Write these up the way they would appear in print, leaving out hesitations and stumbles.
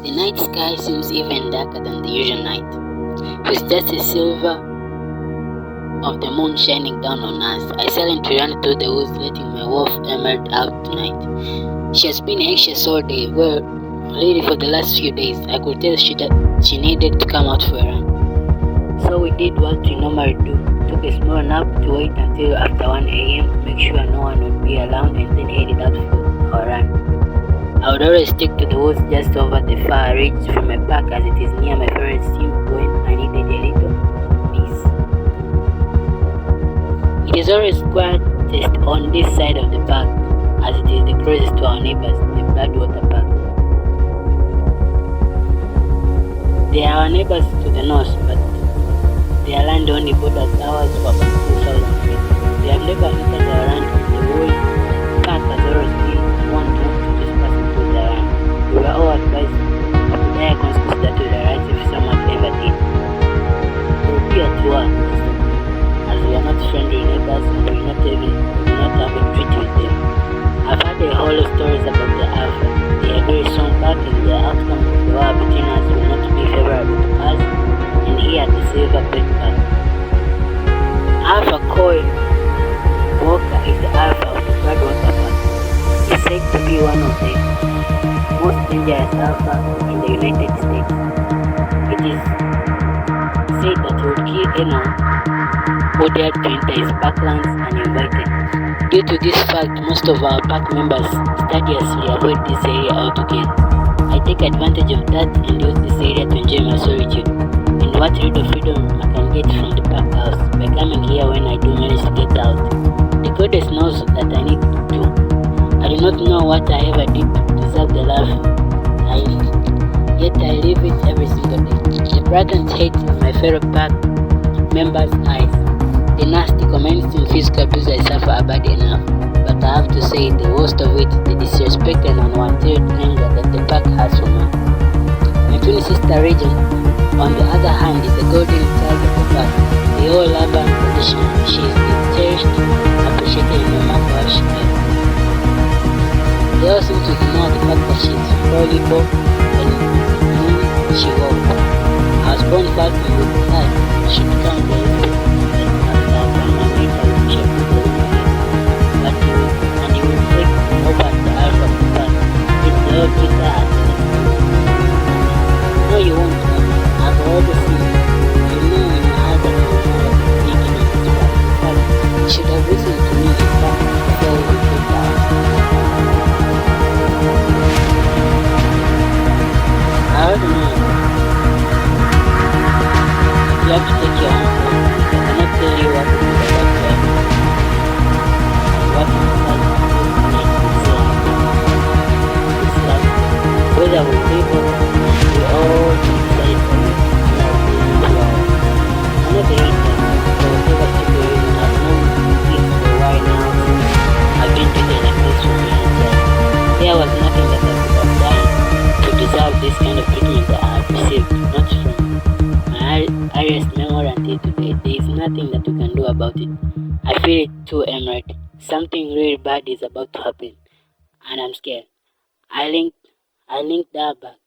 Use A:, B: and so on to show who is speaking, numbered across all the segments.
A: The night sky seems even darker than the usual night, with just the silver of the moon shining down on us. I silently ran through the woods, letting my wolf emerald out tonight. She has been anxious all day, well, really for the last few days. I could tell she needed to come out for a run. So we did what we normally do, took a small nap to wait until after 1 a.m. to make sure no one would be around, and then headed out for our run. I would always stick to the woods just over the far ridge from my park, as it is near my favorite stream when I needed a little peace. It is always quietest on this side of the park, as it is the closest to our neighbors, the Bloodwater Park. They are our neighbors to the north, but their land only borders ours for about 2,000 feet. They have never entered our land, and the whole park has always been one to trespass into their land. We were all advised of the dire consequences that would arise if someone ever did. It would be a tour, as we are not friendly neighbors and we will not have a treaty with them. I've heard a whole stories about the Alpha. They are very strong back, and the outcome of the war between us will not be favorable to us, and here at the Silver Bed Park. Alpha Coil Walker is the Alpha of the Bloodwater Park. He is said to be one of the most dangerous Alpha in the United States. It is said that he would kill anyone who dared to enter his parklands uninvited. Due to this fact, most of our park members studiously avoid this area altogether. I take advantage of that and use this area to enjoy my solitude, and what little freedom I can get from the park house by coming here when I do manage to get out. The goddess knows that I need to. I do not know what I ever did to deserve the love yet I live it every single day. The blatant hate in my fellow park members' eyes, the nasty comments and physical abuse I suffer are bad enough, but I have to say the worst of it, the disrespect and unwanted anger that the park has for me. My twin sister Regent, on the other hand, is the golden child of the park. They all love her unconditionally. She is cherished, appreciated, no matter how she does. They all seem to ignore the fact that she is valuable and whom she walks. I was born fast and with time. She becomes very good. And you will take over the Alpha of the park. It's the old Twitter at no, you won't. I've already seen it. You know in your heart that you will not be taken on this path. In fact, you should have listened to me in fact before we came down. I don't know. You have to take your own time. I cannot tell you what to do about that. What you decide to do tonight is like whether we live or we all decide for you. I'm not the hater, so whatever people you have known this for a while now, I've been treated like this for me myself. There was nothing that I could have done to deserve this kind of treatment that I have received, not from my earliest memory until today. There is nothing that you can do about it. I feel it too, Emerald. Something really bad is about to happen, and I'm scared. I linked that back.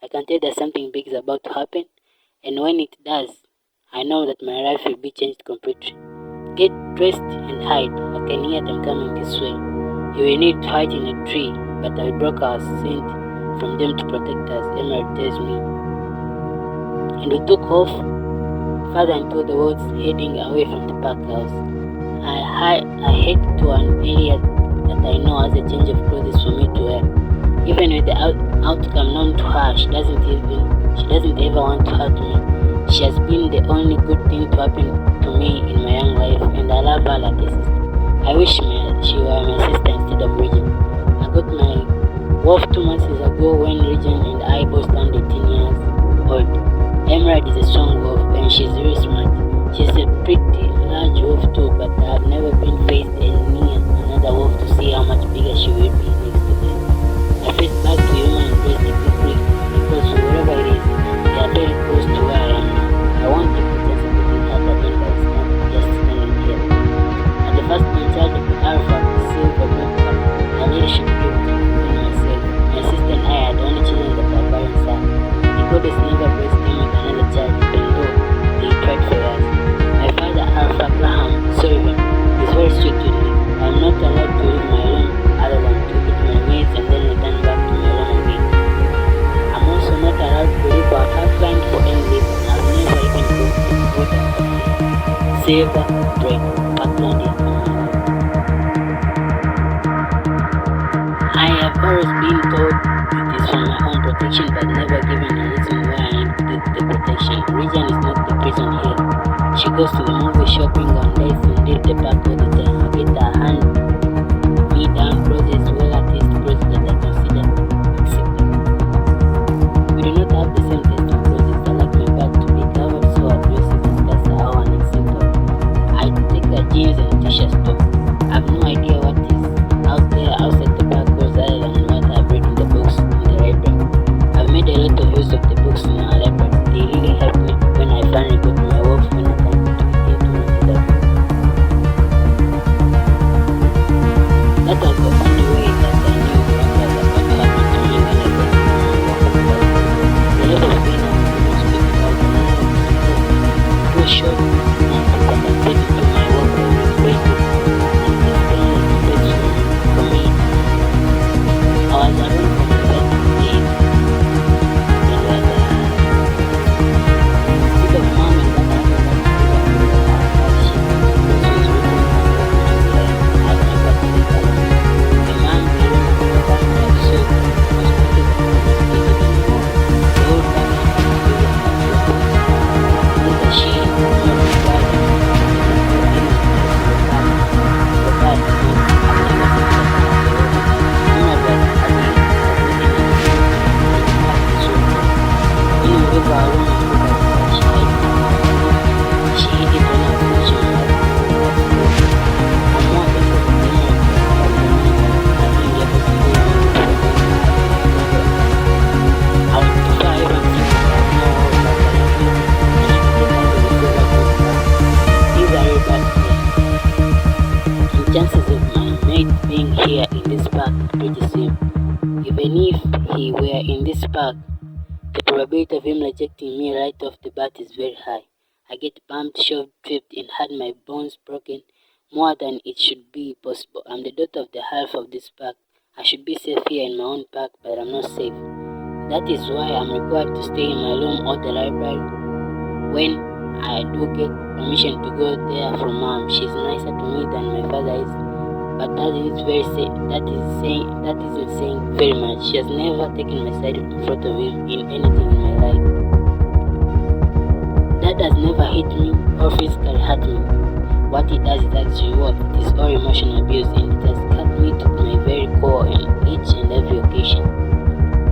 A: I can tell that something big is about to happen, and when it does, I know that my life will be changed completely. Get dressed and hide. I can hear them coming this way. You will need to hide in a tree, but I broke our scent from them to protect us, Emerald tells me. And we took off further into the woods, heading away from the park house. I head to an area that I know has a change of clothes for me to wear. Even with the outcome known to her, she doesn't ever want to hurt me. She has been the only good thing to happen to me in my young life, and I love her like a sister. I wish she were my sister instead of Regent. I got my wolf 2 months ago when Regent and I both turned 18 years old. Emerald is a strong wolf and she's really smart. She's a pretty large wolf too, but I have never been faced near another wolf to see how much bigger she will be next to them. I face back to human and dress the quickly because wherever it is, they are very close to where I am now. I want to put just a little harder than by just standing here. At the first in charge of the Alpha, the Silver Bed Park, I really should be able to defend myself. My sister and I are the only children that our parents God has never blessed them with another child, even though they tried for us. My father, Alpha Graham Sullivan, is very strict with me. I am not allowed to leave my room other than to eat my meals and then return back to my room again. I'm also not allowed to leave our parkland for any reason. I've never even crossed the border of the Silver Break Parkland in my life. I have always been told it is for my own protection, but never given a reason why I need the protection. Region is not the prison here. She goes to the movie, shopping on days and leave the park all the time. I get her hand me down process well at least process that I consider acceptable. We do not have the same taste in process. I like my bag to be covered so addresses and that's how unacceptable. I take a jeans and t-shirt store. I have no idea what is out there outside the park goes other than what I've read in the books in the library. I've made a lot of use of the books in our library. They really help me when I finally got my work when I come to get into my life. That was the only way that I knew what was about to happen to me when I got to my work. The level of pain I was speak about the level of success. It was short and that I said to my work was crazy. For me, I was alone for the first days. It was instead of mom and dad having that shit, this was written on the I never sleep alone. The man below the family episode was putting the complicated anymore. The whole family had to do it at neither she nor his dad chances of my mate being here in this park pretty slim. Even if he were in this park, the probability of him rejecting me right off the bat is very high. I get bumped, shoved, tripped, and had my bones broken more than it should be possible. I'm the daughter of the half of this park. I should be safe here in my own park, but I'm not safe. That is why I'm required to stay in my room or the library. When I do get permission to go there from mom, she's nicer to me than my father is. But that isn't saying very much. She has never taken my side in front of him in anything in my life. That has never hit me or physically hurt me. What it does is actually what? It is all emotional abuse, and it has cut me to my very core in each and every occasion.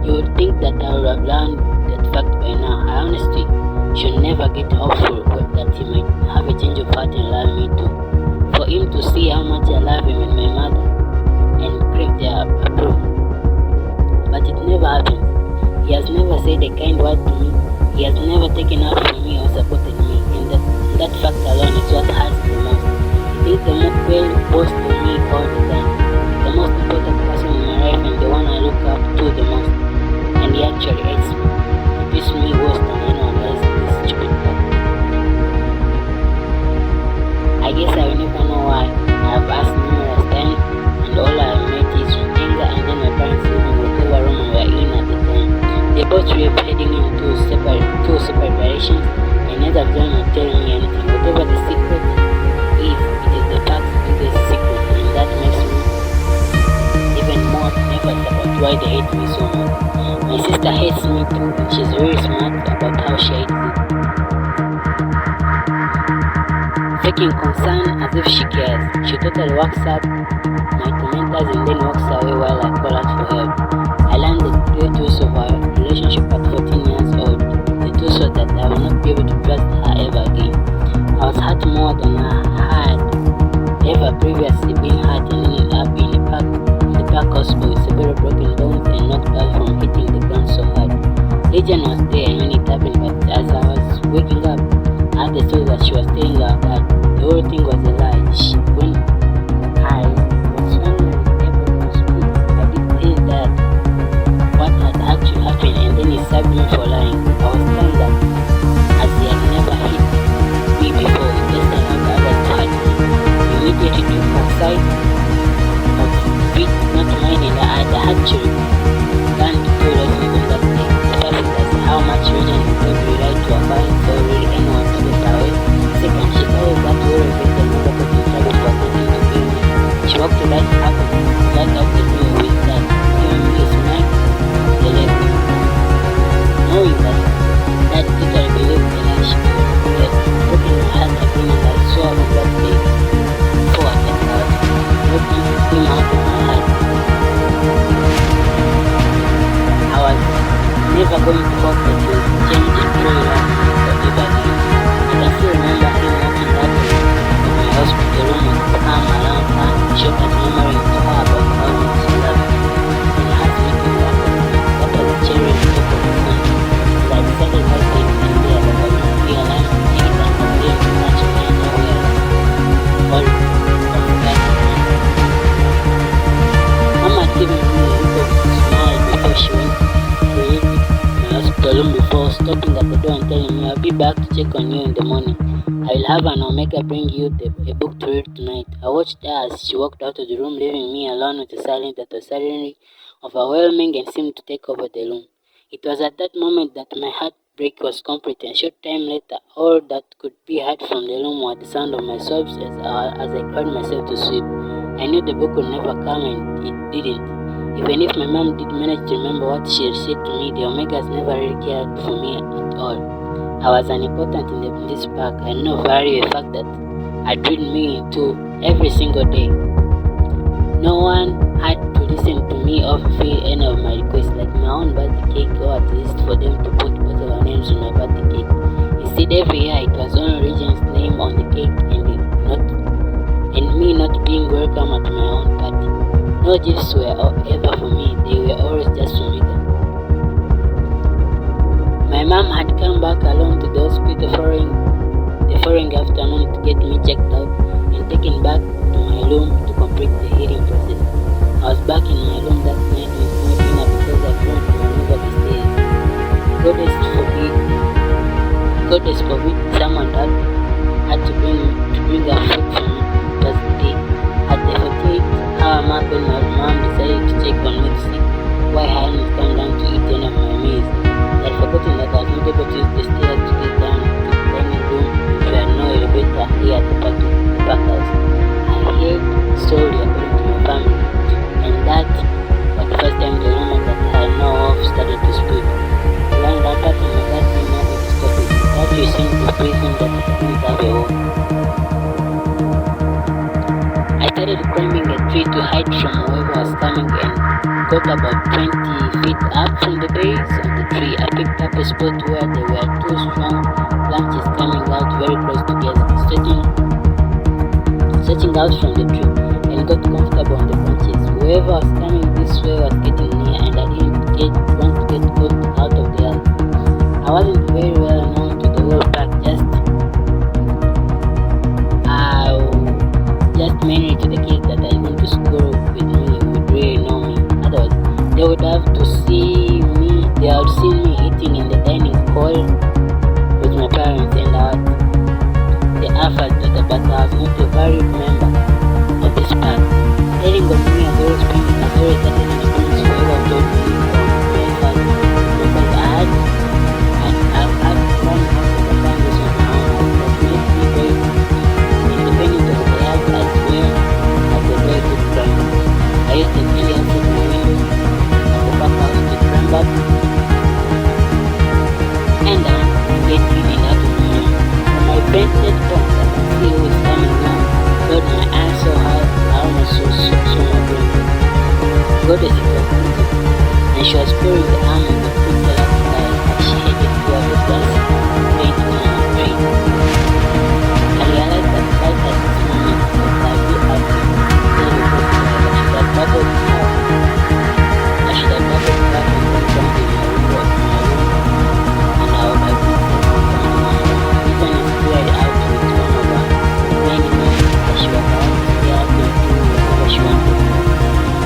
A: You would think that I would have learned that fact by now. I honestly should never get hopeful that he might have a change of heart and love me too. For him to see how much I love him and my mother and crave their approval. But it never happened. He has never said a kind word to me. He has never taken out for me or supported me. And that fact alone is what hurts the most. He is the most well boast to me all the time. He's the most important person in my life and the one I look up to the most. And he actually hates me. He beats me worse than anyone else in this stupid park. I guess I will never know why. I have asked numerous times and all I have met is anger and then my parents leaving whatever room we were in at the time. They both were heading in two separate directions and neither of them would tell me anything. Whatever the secret is, it is the park's biggest secret, and that makes me even more nervous about why they hate me so much. My sister hates me too, and she's very smart about how she hates it. Taking concern as if she cares. She totally walks up my tormentors and then walks away while I call out for help. I learned the great truth of our relationship at 14 years old. The truth was that I will not be able to trust her ever again. I was hurt more than I had ever previously been hurt and ended up in the park hospital with several broken bones and knocked out from hitting the ground so hard. Legion was there when it happened, but as I was waking up, I had the thought that she was telling her dad. The whole thing was a lie. When I was finally able to speak, I did tell Dad what had actually happened, and then he stabbed me for lying. I was stunned that as he had never hit me before, he just allowed the others to hurt me. He immediately took my side of beat, not mine, and I had a hatchery. Learned to told us even that day. The first is how much religion is going to rely to a parent so really anyone to get away. Second, she carries that worry with the never got in trouble for attempting to kill me. She walked right out the door with that, giving me a smack in the leg. Knowing that literally believed the lie she told me. Yet, broken my heart again and I swore on that day before I stepped out, looking him out of my heart. I was never going to hope that he would change and truly love me forever again. I can still remember him walking that way in my hospital room with his arm around her, shocked at murmuring to her about how much he loved me. And he asked me to walk with me. That was a cherry on top of the sunshine. As I decided right then and there that I would not be alive to take it and continue to touch me and nowhere all of that. Mama had given me a little smile before she went to leave my hospital room before stopping at the door and telling me, I'll be back to check on you in the morning. I will have an Omega bring you a book to read tonight. I watched her as she walked out of the room, leaving me alone with a silence that was suddenly overwhelming and seemed to take over the room. It was at that moment that my heartbreak was complete, and a short time later, all that could be heard from the room was the sound of my sobs as I cried myself to sleep. I knew the book would never come, and it didn't. Even if my mom did manage to remember what she had said to me, the Omegas never really cared for me at all. I was unimportant in this park. I know value the fact that I'd read me into every single day. No one had to listen to me or fulfill any of my requests, like my own birthday cake, or at least for them to put both of our names on my birthday cake. Instead, every year it was only Regent's name on the cake and me not being welcome at my own party. No gifts were ever for me, they were always just for Megan. My mom had come back alone to the hospital the following afternoon to get me checked out and taken back to my room to complete the healing process. I was back in my room that night with no dinner because I couldn't maneuver the stairs. Goddess forbid someone had to bring her food for me. It was the day. At the 48-hour mark when my mom decided to check on me to see why I hadn't come down to eat any of my meals. I had forgotten that I was not able to use the stairs to get down to the dining room if there had no elevator here at the park house. I heard slowly according to my family, and that was the first time the woman that I know of started to speak. I ran rampant in my dad came over to stop it. That you seemed to prison that I didn't have a home. I started climbing a tree to hide from whoever was coming and got about 20 feet up from the base of the tree. I picked up a spot where there were two strong branches coming out very close together, stretching out from the tree, and got comfortable on the branches. Whoever was coming this way was getting near, and I didn't want to get caught out of the alley. I wasn't very well known to the whole pack, just mainly to the kids that I went to school with me would really know me. Otherwise, they would see me eating in the dining hall with my parents, and the alpha daughter, but I was not a valued member of this pack. Telling of me has always started an experience whoever told me my father, because I've run out of the families of my own that made me very independent of the house as well as a very good climber. I used to clearly outside my window at the back house to climb up and down to get in and out of my room. From my painted phone, I can see who is coming now. Got my eyes so high, I almost saw my brain. Goddess was busy, and she was pouring the arm of the picture outside as she headed toward the glass paint on her train. I realized that right at this moment that I would have been very good to her, but I should have doubled back and gone down to my room, and I would have been sent to my even if cleared out with one of her many months that she was around to stay out and do whatever she wanted.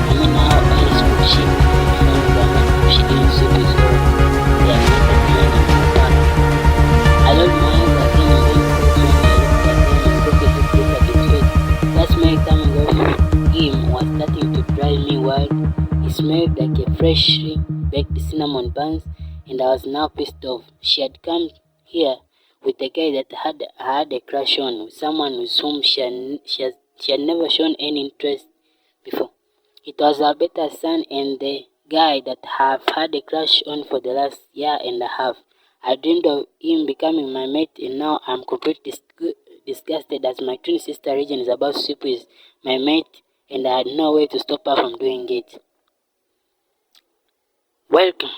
A: I mean, how else could she be friends if she didn't sleep with her? freshly baked cinnamon buns, and I was now pissed off. She had come here with a guy that I had a crush on, someone with whom she had never shown any interest before. It was our better son and the guy that I've had a crush on for the last year and a half. I dreamed of him becoming my mate, and now I'm completely disgusted as my twin sister Regine is about to sleep with my mate, and I had no way to stop her from doing it. Welcome